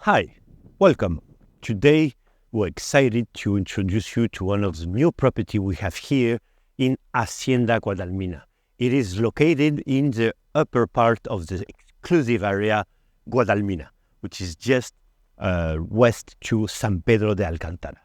Hi, welcome. Today we're excited to introduce you to one of the new property we have here in Hacienda Guadalmina. It is located in the upper part of the exclusive area Guadalmina, which is just west to San Pedro de Alcántara.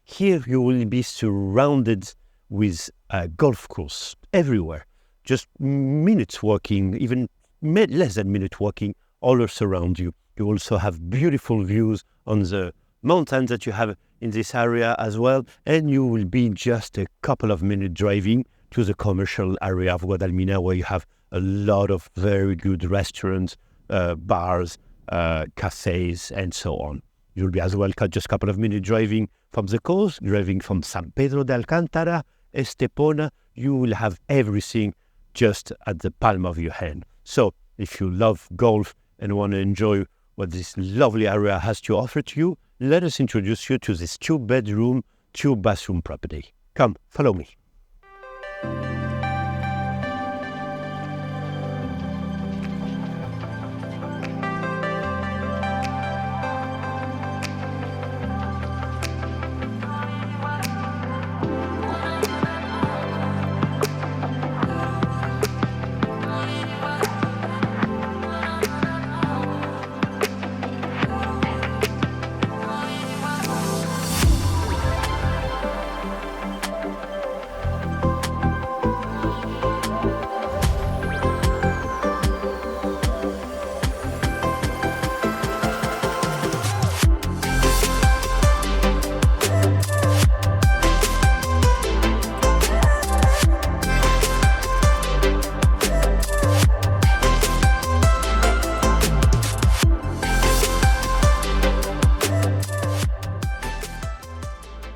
Here you will be surrounded with a golf course everywhere, just minutes walking, even less than minute walking, all around you. You also have beautiful views on the mountains that you have in this area as well, and you will be just a couple of minutes driving to the commercial area of Guadalmina, where you have a lot of very good restaurants, bars, cafes, and so on. You'll be as well just a couple of minutes driving from the coast, driving from San Pedro de Alcántara, Estepona. You will have everything just at the palm of your hand. So if you love golf and want to enjoy what this lovely area has to offer to you, let us introduce you to this 2-bedroom, 2-bathroom property. Come, follow me.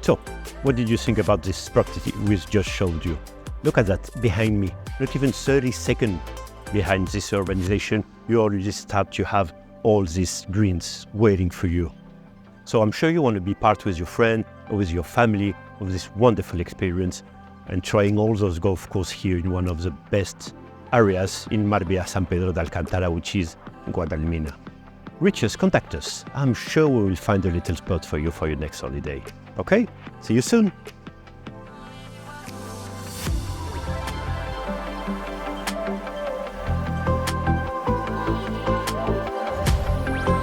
So, what did you think about this property we just showed you? Look at that behind me. Not even 30 seconds behind this urbanization, you already start to have all these greens waiting for you. So I'm sure you want to be part with your friend or with your family of this wonderful experience and trying all those golf courses here in one of the best areas in Marbella, San Pedro de Alcántara, which is Guadalmina. Reach us, contact us. I'm sure we will find a little spot for you for your next holiday. Okay? See you soon.